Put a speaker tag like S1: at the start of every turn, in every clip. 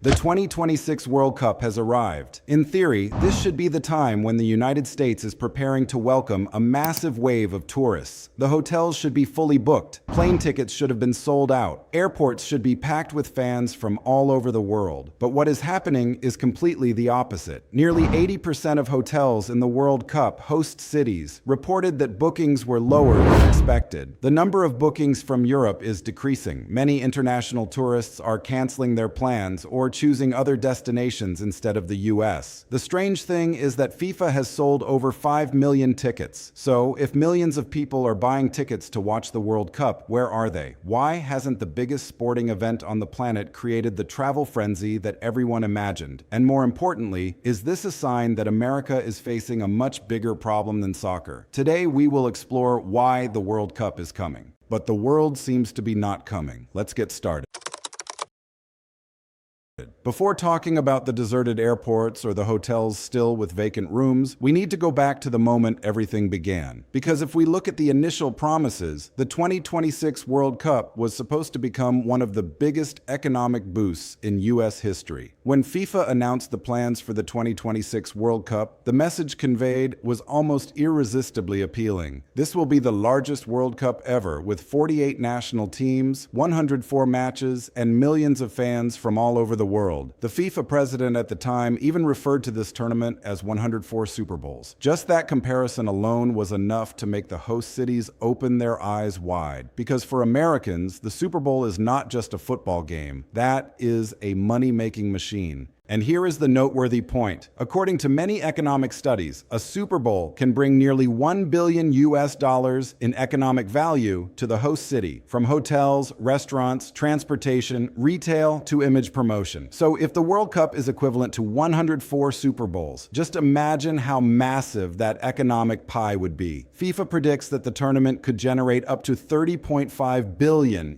S1: The 2026 World Cup has arrived. In theory, this should be the time when the United States is preparing to welcome a massive wave of tourists. The hotels should be fully booked, plane tickets should have been sold out, airports should be packed with fans from all over the world. But what is happening is completely the opposite. Nearly 80% of hotels in the World Cup host cities reported that bookings were lower than expected. The number of bookings from Europe is decreasing. Many international tourists are canceling their plans or choosing other destinations instead of the US. The strange thing is that FIFA has sold over 5 million tickets. So, if millions of people are buying tickets to watch the World Cup, where are they? Why hasn't the biggest sporting event on the planet created the travel frenzy that everyone imagined? And more importantly, is this a sign that America is facing a much bigger problem than soccer? Today, we will explore why the World Cup is coming. But the world seems to be not coming. Let's get started. Before talking about the deserted airports or the hotels still with vacant rooms, we need to go back to the moment everything began. Because if we look at the initial promises, the 2026 World Cup was supposed to become one of the biggest economic boosts in US history. When FIFA announced the plans for the 2026 World Cup, the message conveyed was almost irresistibly appealing. This will be the largest World Cup ever, with 48 national teams, 104 matches, and millions of fans from all over the world. The FIFA president at the time even referred to this tournament as 104 Super Bowls. Just that comparison alone was enough to make the host cities open their eyes wide. Because for Americans, the Super Bowl is not just a football game. That is a money-making machine. And here is the noteworthy point. According to many economic studies, a Super Bowl can bring nearly $1 billion in economic value to the host city, from hotels, restaurants, transportation, retail, to image promotion. So if the World Cup is equivalent to 104 Super Bowls, just imagine how massive that economic pie would be. FIFA predicts that the tournament could generate up to $30.5 billion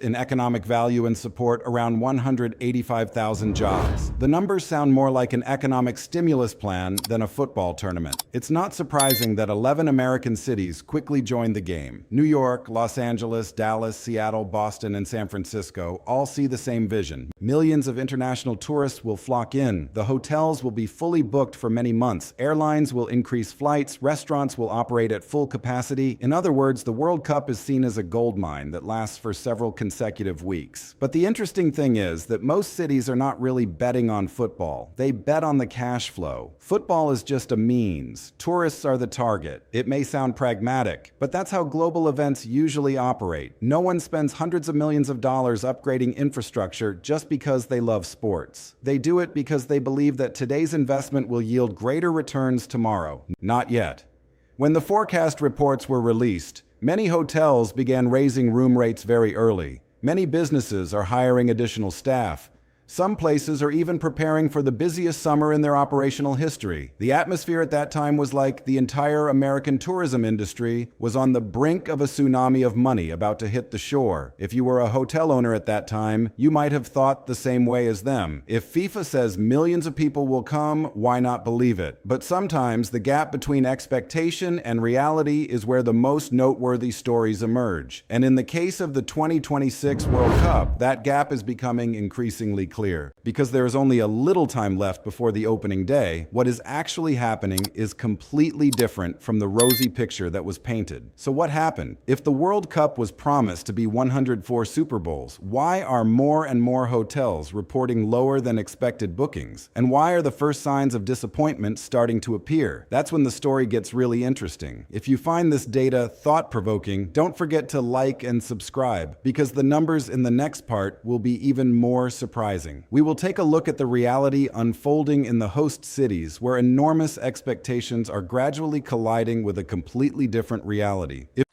S1: in economic value and support around 185,000 jobs. The numbers sound more like an economic stimulus plan than a football tournament. It's not surprising that 11 American cities quickly joined the game. New York, Los Angeles, Dallas, Seattle, Boston, and San Francisco all see the same vision. Millions of international tourists will flock in. The hotels will be fully booked for many months. Airlines will increase flights. Restaurants will operate at full capacity. In other words, the World Cup is seen as a gold mine that lasts for several consecutive weeks. But the interesting thing is that most cities are not really betting on football. They bet on the cash flow. Football is just a means. Tourists are the target. It may sound pragmatic, but that's how global events usually operate. No one spends hundreds of millions of dollars upgrading infrastructure just because they love sports. They do it because they believe that today's investment will yield greater returns tomorrow. Not yet. When the forecast reports were released, many hotels began raising room rates very early. Many businesses are hiring additional staff. Some places are even preparing for the busiest summer in their operational history. The atmosphere at that time was like the entire American tourism industry was on the brink of a tsunami of money about to hit the shore. If you were a hotel owner at that time, you might have thought the same way as them. If FIFA says millions of people will come, why not believe it? But sometimes the gap between expectation and reality is where the most noteworthy stories emerge. And in the case of the 2026 World Cup, that gap is becoming increasingly clear. Because there is only a little time left before the opening day, what is actually happening is completely different from the rosy picture that was painted. So what happened? If the World Cup was promised to be 104 Super Bowls, why are more and more hotels reporting lower than expected bookings? And why are the first signs of disappointment starting to appear? That's when the story gets really interesting. If you find this data thought-provoking, don't forget to like and subscribe, because the numbers in the next part will be even more surprising. We will take a look at the reality unfolding in the host cities, where enormous expectations are gradually colliding with a completely different reality. If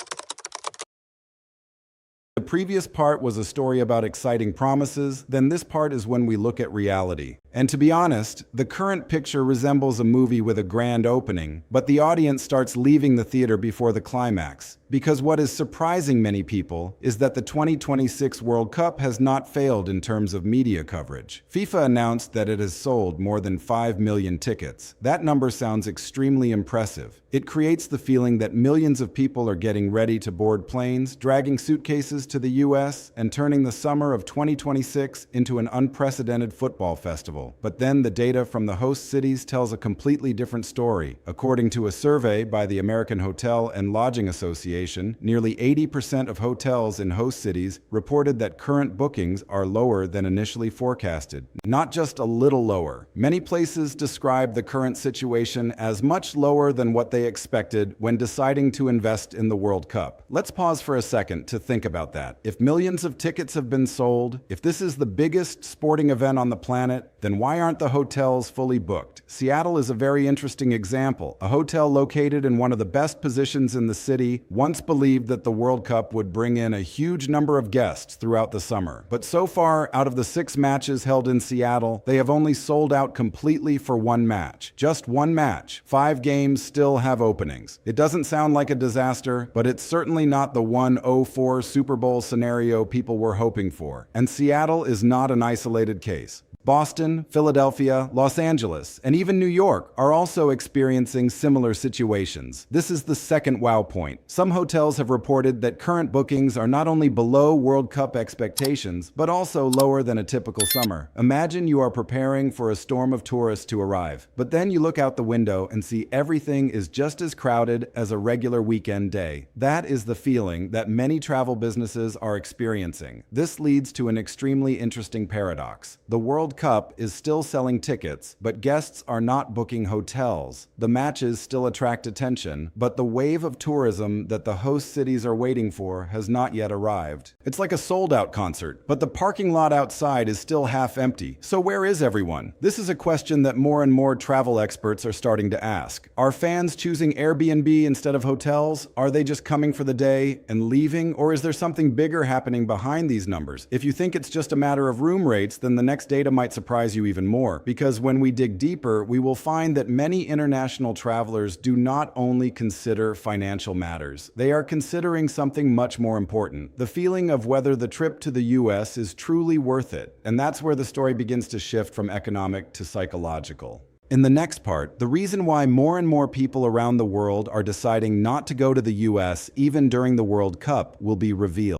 S1: the previous part was a story about exciting promises, then this part is when we look at reality. And to be honest, the current picture resembles a movie with a grand opening, but the audience starts leaving the theater before the climax. Because what is surprising many people is that the 2026 World Cup has not failed in terms of media coverage. FIFA announced that it has sold more than 5 million tickets. That number sounds extremely impressive. It creates the feeling that millions of people are getting ready to board planes, dragging suitcases to the US, and turning the summer of 2026 into an unprecedented football festival. But then the data from the host cities tells a completely different story. According to a survey by the American Hotel and Lodging Association, nearly 80% of hotels in host cities reported that current bookings are lower than initially forecasted. Not just a little lower. Many places describe the current situation as much lower than what they expected when deciding to invest in the World Cup. Let's pause for a second to think about that. If millions of tickets have been sold, if this is the biggest sporting event on the planet, then why aren't the hotels fully booked? Seattle is a very interesting example. A hotel located in one of the best positions in the city once believed that the World Cup would bring in a huge number of guests throughout the summer. But so far, out of the 6 matches held in Seattle, they have only sold out completely for 1 match. Just 1 match. 5 games still have openings. It doesn't sound like a disaster, but it's certainly not the 1-0-4 Super Bowl scenario people were hoping for. And Seattle is not an isolated case. Boston, Philadelphia, Los Angeles, and even New York are also experiencing similar situations. This is the second wow point. Some hotels have reported that current bookings are not only below World Cup expectations, but also lower than a typical summer. Imagine you are preparing for a storm of tourists to arrive, but then you look out the window and see everything is just as crowded as a regular weekend day. That is the feeling that many travel businesses are experiencing. This leads to an extremely interesting paradox. The World Cup is still selling tickets, but guests are not booking hotels. The matches still attract attention, but the wave of tourism that the host cities are waiting for has not yet arrived. It's like a sold-out concert, but the parking lot outside is still half empty. So where is everyone? This is a question that more and more travel experts are starting to ask. Are fans choosing Airbnb instead of hotels? Are they just coming for the day and leaving? Or is there something bigger happening behind these numbers? If you think it's just a matter of room rates, then the next data might surprise you even more, because when we dig deeper, we will find that many international travelers do not only consider financial matters. They are considering something much more important, the feeling of whether the trip to the US is truly worth it. And that's where the story begins to shift from economic to psychological. In the next part, the reason why more and more people around the world are deciding not to go to the US even during the World Cup will be revealed.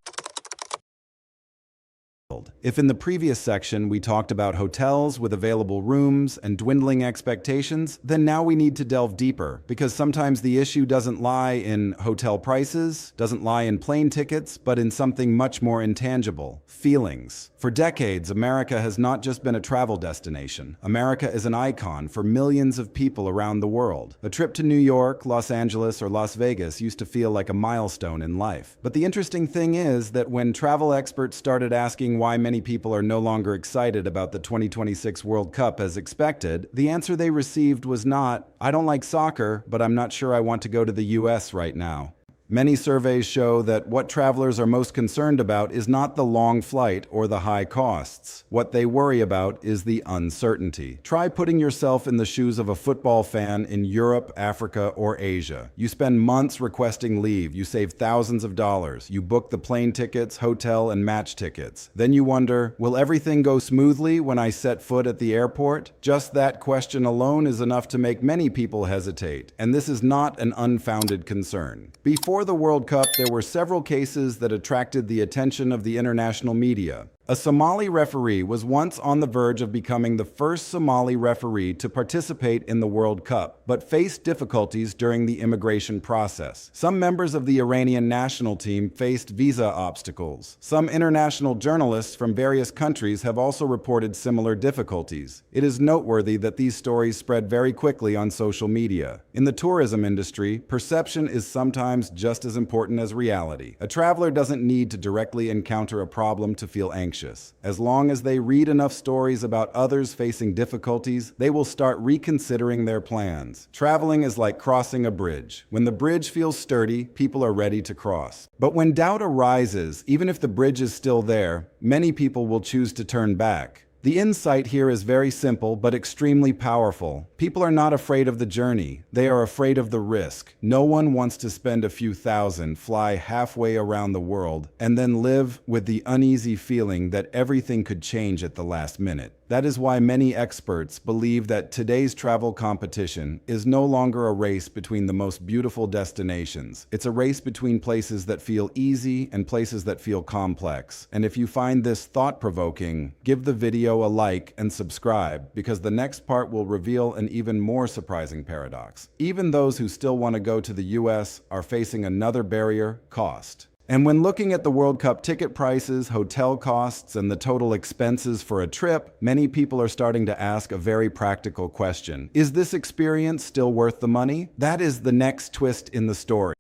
S1: If in the previous section we talked about hotels with available rooms and dwindling expectations, then now we need to delve deeper, because sometimes the issue doesn't lie in hotel prices, doesn't lie in plane tickets, but in something much more intangible: feelings. For decades, America has not just been a travel destination. America is an icon for millions of people around the world. A trip to New York, Los Angeles, or Las Vegas used to feel like a milestone in life. But the interesting thing is that when travel experts started asking why many people are no longer excited about the 2026 World Cup as expected, the answer they received was not, "I don't like soccer, but I'm not sure I want to go to the US right now." Many surveys show that what travelers are most concerned about is not the long flight or the high costs. What they worry about is the uncertainty. Try putting yourself in the shoes of a football fan in Europe, Africa, or Asia. You spend months requesting leave. You save thousands of dollars. You book the plane tickets, hotel, and match tickets. Then you wonder, will everything go smoothly when I set foot at the airport? Just that question alone is enough to make many people hesitate. And this is not an unfounded concern. Before the World Cup, there were several cases that attracted the attention of the international media. A Somali referee was once on the verge of becoming the first Somali referee to participate in the World Cup, but faced difficulties during the immigration process. Some members of the Iranian national team faced visa obstacles. Some international journalists from various countries have also reported similar difficulties. It is noteworthy that these stories spread very quickly on social media. In the tourism industry, perception is sometimes just as important as reality. A traveler doesn't need to directly encounter a problem to feel anxious. As long as they read enough stories about others facing difficulties, they will start reconsidering their plans. Traveling is like crossing a bridge. When the bridge feels sturdy, people are ready to cross. But when doubt arises, even if the bridge is still there, many people will choose to turn back. The insight here is very simple but extremely powerful. People are not afraid of the journey. They are afraid of the risk. No one wants to spend a few thousand, fly halfway around the world, and then live with the uneasy feeling that everything could change at the last minute. That is why many experts believe that today's travel competition is no longer a race between the most beautiful destinations. It's a race between places that feel easy and places that feel complex. And if you find this thought-provoking, give the video a like and subscribe, because the next part will reveal an even more surprising paradox. Even those who still want to go to the US are facing another barrier: cost. And when looking at the World Cup ticket prices, hotel costs, and the total expenses for a trip, many people are starting to ask a very practical question. Is this experience still worth the money? That is the next twist in the story.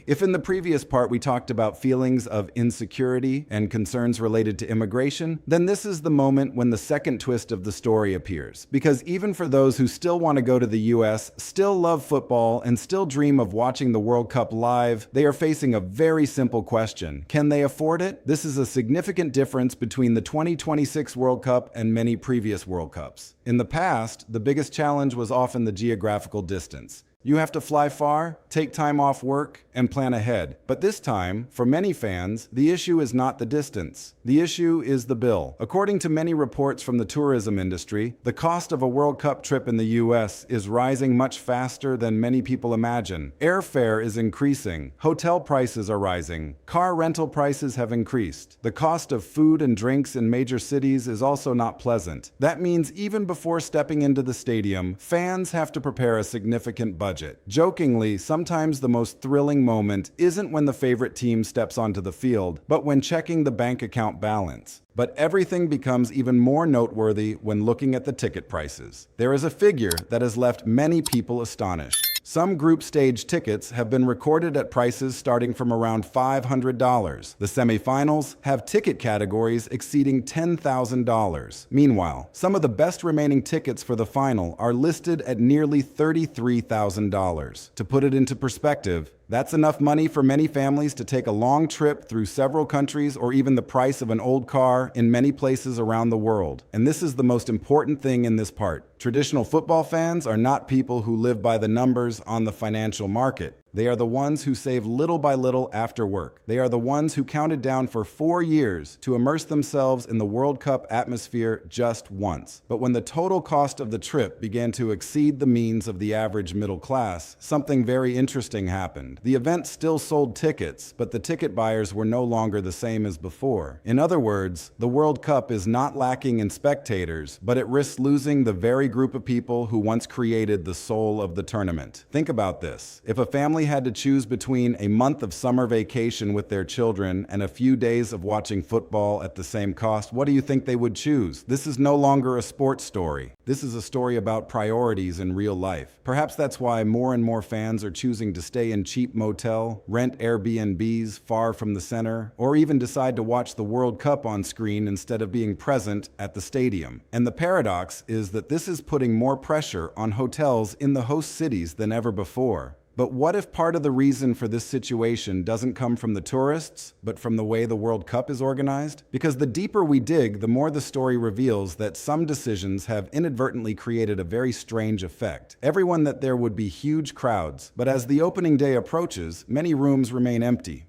S1: If in the previous part we talked about feelings of insecurity and concerns related to immigration, then this is the moment when the second twist of the story appears. Because even for those who still want to go to the US, still love football, and still dream of watching the World Cup live, they are facing a very simple question. Can they afford it? This is a significant difference between the 2026 World Cup and many previous World Cups. In the past, the biggest challenge was often the geographical distance. You have to fly far, take time off work, and plan ahead. But this time, for many fans, the issue is not the distance. The issue is the bill. According to many reports from the tourism industry, the cost of a World Cup trip in the US is rising much faster than many people imagine. Airfare is increasing. Hotel prices are rising. Car rental prices have increased. The cost of food and drinks in major cities is also not pleasant. That means even before stepping into the stadium, fans have to prepare a significant budget. Jokingly, sometimes the most thrilling moment isn't when the favorite team steps onto the field, but when checking the bank account balance. But everything becomes even more noteworthy when looking at the ticket prices. There is a figure that has left many people astonished. Some group stage tickets have been recorded at prices starting from around $500. The semifinals have ticket categories exceeding $10,000. Meanwhile, some of the best remaining tickets for the final are listed at nearly $33,000. To put it into perspective, that's enough money for many families to take a long trip through several countries, or even the price of an old car in many places around the world. And this is the most important thing in this part. Traditional football fans are not people who live by the numbers on the financial market. They are the ones who save little by little after work. They are the ones who counted down for 4 years to immerse themselves in the World Cup atmosphere just once. But when the total cost of the trip began to exceed the means of the average middle class, something very interesting happened. The event still sold tickets, but the ticket buyers were no longer the same as before. In other words, the World Cup is not lacking in spectators, but it risks losing the very group of people who once created the soul of the tournament. Think about this. If a family had to choose between a month of summer vacation with their children and a few days of watching football at the same cost, what do you think they would choose? This is no longer a sports story. This is a story about priorities in real life. Perhaps that's why more and more fans are choosing to stay in cheap motel, rent Airbnbs far from the center, or even decide to watch the World Cup on screen instead of being present at the stadium. And the paradox is that this is putting more pressure on hotels in the host cities than ever before. But what if part of the reason for this situation doesn't come from the tourists, but from the way the World Cup is organized? Because the deeper we dig, the more the story reveals that some decisions have inadvertently created a very strange effect. Everyone that there would be huge crowds, but as the opening day approaches, many rooms remain empty.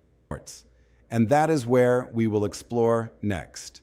S1: And that is where we will explore next.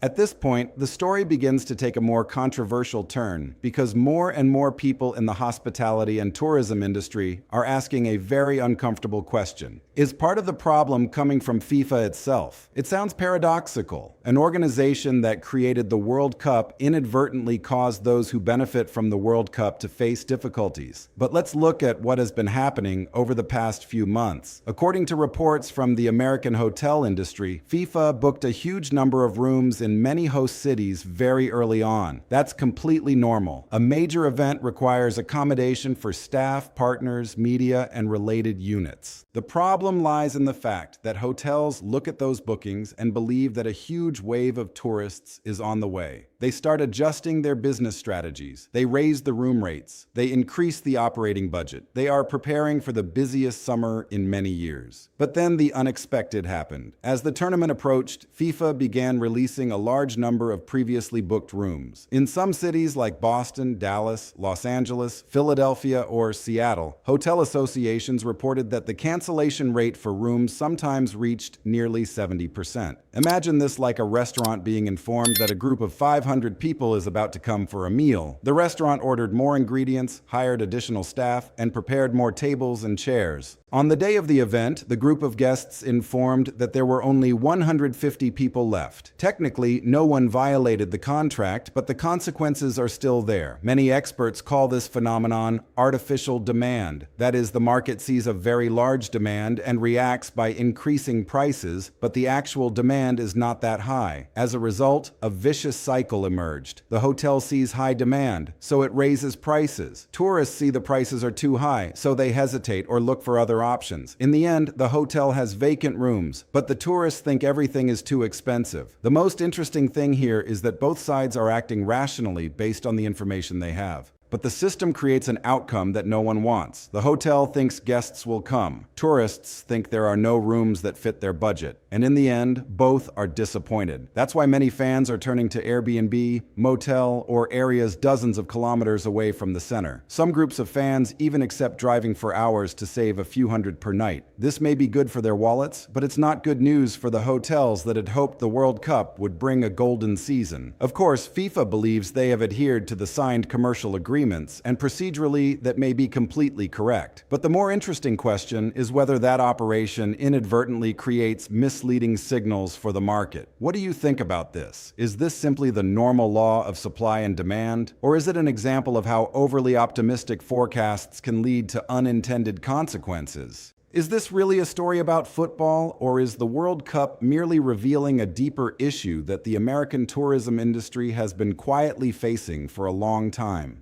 S1: At this point, the story begins to take a more controversial turn because more and more people in the hospitality and tourism industry are asking a very uncomfortable question. Is part of the problem coming from FIFA itself? It sounds paradoxical. An organization that created the World Cup inadvertently caused those who benefit from the World Cup to face difficulties. But let's look at what has been happening over the past few months. According to reports from the American hotel industry, FIFA booked a huge number of rooms in many host cities very early on. That's completely normal. A major event requires accommodation for staff, partners, media, and related units. The problem lies in the fact that hotels look at those bookings and believe that a huge wave of tourists is on the way. They start adjusting their business strategies. They raise the room rates. They increase the operating budget. They are preparing for the busiest summer in many years. But then the unexpected happened. As the tournament approached, FIFA began releasing a large number of previously booked rooms. In some cities like Boston, Dallas, Los Angeles, Philadelphia, or Seattle, hotel associations reported that the cancellation rate for rooms sometimes reached nearly 70%. Imagine this like a restaurant being informed that a group of 500 people is about to come for a meal. The restaurant ordered more ingredients, hired additional staff, and prepared more tables and chairs. On the day of the event, the group of guests informed that there were only 150 people left. Technically, no one violated the contract, but the consequences are still there. Many experts call this phenomenon artificial demand. That is, the market sees a very large demand and reacts by increasing prices, but the actual demand is not that high. As a result, a vicious cycle emerged. The hotel sees high demand, so it raises prices. Tourists see the prices are too high, so they hesitate or look for other options. In the end, the hotel has vacant rooms, but the tourists think everything is too expensive. The most interesting thing here is that both sides are acting rationally based on the information they have. But the system creates an outcome that no one wants. The hotel thinks guests will come. Tourists think there are no rooms that fit their budget. And in the end, both are disappointed. That's why many fans are turning to Airbnb, motel, or areas dozens of kilometers away from the center. Some groups of fans even accept driving for hours to save a few hundred per night. This may be good for their wallets, but it's not good news for the hotels that had hoped the World Cup would bring a golden season. Of course, FIFA believes they have adhered to the signed commercial agreements, and procedurally that may be completely correct. But the more interesting question is whether that operation inadvertently creates misleading signals for the market. What do you think about this? Is this simply the normal law of supply and demand? Or is it an example of how overly optimistic forecasts can lead to unintended consequences? Is this really a story about football, or is the World Cup merely revealing a deeper issue that the American tourism industry has been quietly facing for a long time?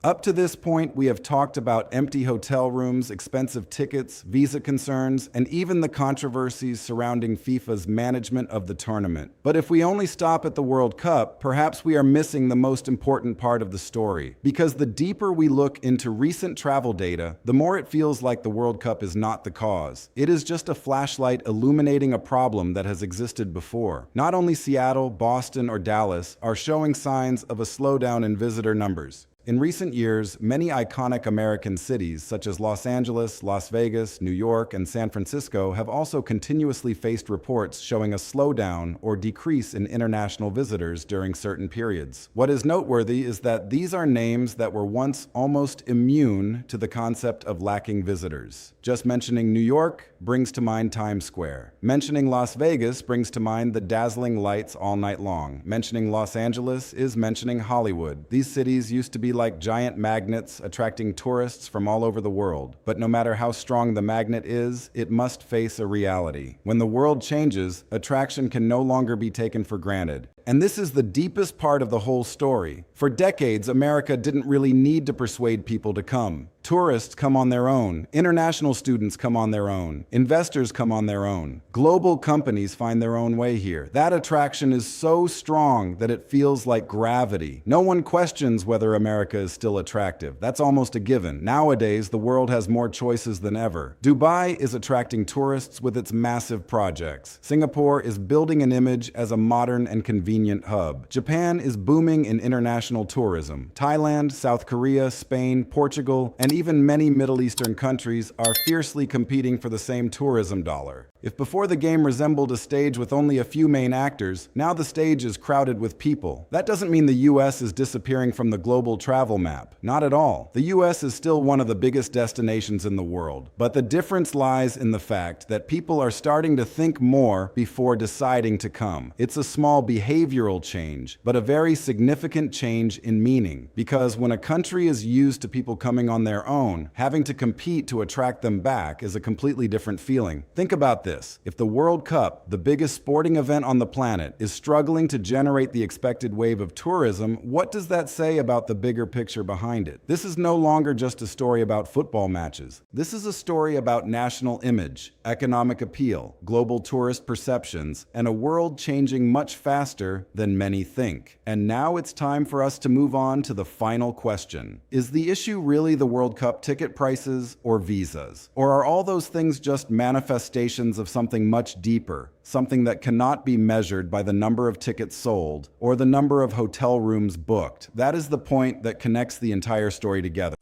S1: Up to this point, we have talked about empty hotel rooms, expensive tickets, visa concerns, and even the controversies surrounding FIFA's management of the tournament. But if we only stop at the World Cup, perhaps we are missing the most important part of the story. Because the deeper we look into recent travel data, the more it feels like the World Cup is not the cause. It is just a flashlight illuminating a problem that has existed before. Not only Seattle, Boston, or Dallas are showing signs of a slowdown in visitor numbers. In recent years, many iconic American cities such as Los Angeles, Las Vegas, New York, and San Francisco have also continuously faced reports showing a slowdown or decrease in international visitors during certain periods. What is noteworthy is that these are names that were once almost immune to the concept of lacking visitors. Just mentioning New York brings to mind Times Square. Mentioning Las Vegas brings to mind the dazzling lights all night long. Mentioning Los Angeles is mentioning Hollywood. These cities used to be like giant magnets attracting tourists from all over the world. But no matter how strong the magnet is, it must face a reality. When the world changes, attraction can no longer be taken for granted. And this is the deepest part of the whole story. For decades, America didn't really need to persuade people to come. Tourists come on their own. International students come on their own. Investors come on their own. Global companies find their own way here. That attraction is so strong that it feels like gravity. No one questions whether America is still attractive. That's almost a given. Nowadays, the world has more choices than ever. Dubai is attracting tourists with its massive projects. Singapore is building an image as a modern and convenient hub. Japan is booming in international tourism. Thailand, South Korea, Spain, Portugal, and even many Middle Eastern countries are fiercely competing for the same tourism dollar. If before the game resembled a stage with only a few main actors, now the stage is crowded with people. That doesn't mean the US is disappearing from the global travel map. Not at all. The US is still one of the biggest destinations in the world. But the difference lies in the fact that people are starting to think more before deciding to come. It's a small behavioral behavioral change, but a very significant change in meaning. Because when a country is used to people coming on their own, having to compete to attract them back is a completely different feeling. Think about this. If the World Cup, the biggest sporting event on the planet, is struggling to generate the expected wave of tourism, what does that say about the bigger picture behind it? This is no longer just a story about football matches. This is a story about national image, economic appeal, global tourist perceptions, and a world changing much faster than many think. And now it's time for us to move on to the final question. Is the issue really the World Cup ticket prices or visas? Or are all those things just manifestations of something much deeper? Something that cannot be measured by the number of tickets sold or the number of hotel rooms booked. That is the point that connects the entire story together.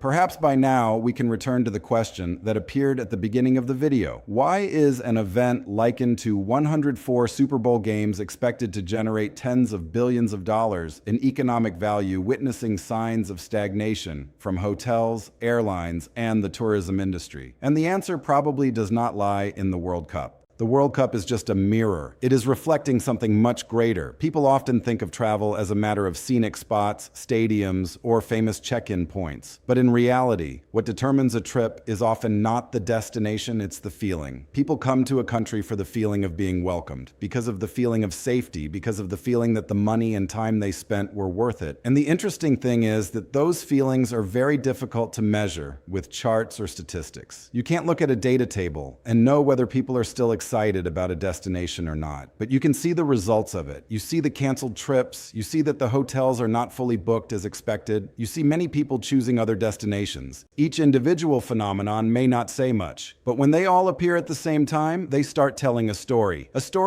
S1: Perhaps by now we can return to the question that appeared at the beginning of the video. Why is an event likened to 104 Super Bowl games expected to generate tens of billions of dollars in economic value witnessing signs of stagnation from hotels, airlines, and the tourism industry? And the answer probably does not lie in the World Cup. The World Cup is just a mirror. It is reflecting something much greater. People often think of travel as a matter of scenic spots, stadiums, or famous check-in points. But in reality, what determines a trip is often not the destination, it's the feeling. People come to a country for the feeling of being welcomed, because of the feeling of safety, because of the feeling that the money and time they spent were worth it. And the interesting thing is that those feelings are very difficult to measure with charts or statistics. You can't look at a data table and know whether people are still excited about a destination or not, but you can see the results of it. You see the canceled trips, you see that the hotels are not fully booked as expected, you see many people choosing other destinations. Each individual phenomenon may not say much, but when they all appear at the same time, they start telling a story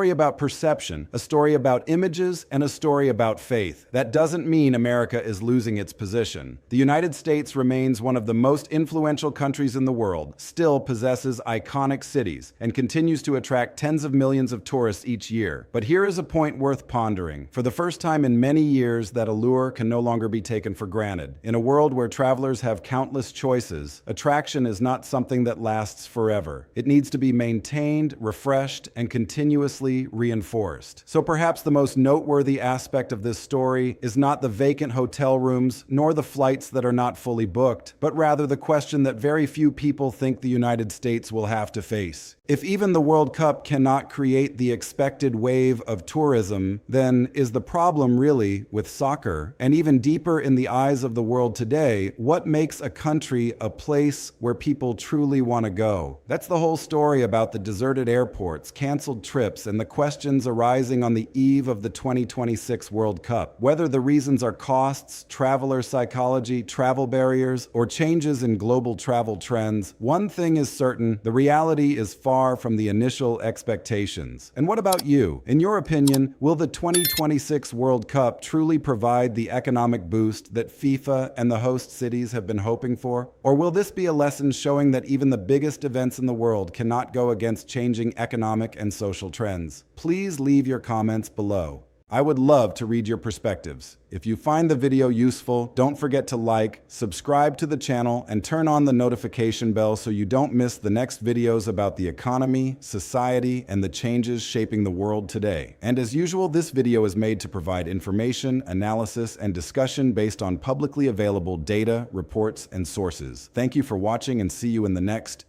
S1: about perception, a story about images, and a story about faith. That doesn't mean America is losing its position. The United States remains one of the most influential countries in the world, still possesses iconic cities, and continues to attract tens of millions of tourists each year. But here is a point worth pondering. For the first time in many years, that allure can no longer be taken for granted. In a world where travelers have countless choices, attraction is not something that lasts forever. It needs to be maintained, refreshed, and continuously reinforced. So perhaps the most noteworthy aspect of this story is not the vacant hotel rooms, nor the flights that are not fully booked, but rather the question that very few people think the United States will have to face. If even the World Cup cannot create the expected wave of tourism, then is the problem really with soccer? And even deeper in the eyes of the world today, what makes a country a place where people truly want to go? That's the whole story about the deserted airports, canceled trips, and the questions arising on the eve of the 2026 World Cup. Whether the reasons are costs, traveler psychology, travel barriers, or changes in global travel trends, one thing is certain: the reality is far from the initial expectations. And what about you? In your opinion, will the 2026 World Cup truly provide the economic boost that FIFA and the host cities have been hoping for? Or will this be a lesson showing that even the biggest events in the world cannot go against changing economic and social trends? Please leave your comments below. I would love to read your perspectives. If you find the video useful, don't forget to like, subscribe to the channel, and turn on the notification bell so you don't miss the next videos about the economy, society, and the changes shaping the world today. And as usual, this video is made to provide information, analysis, and discussion based on publicly available data, reports, and sources. Thank you for watching, and see you in the next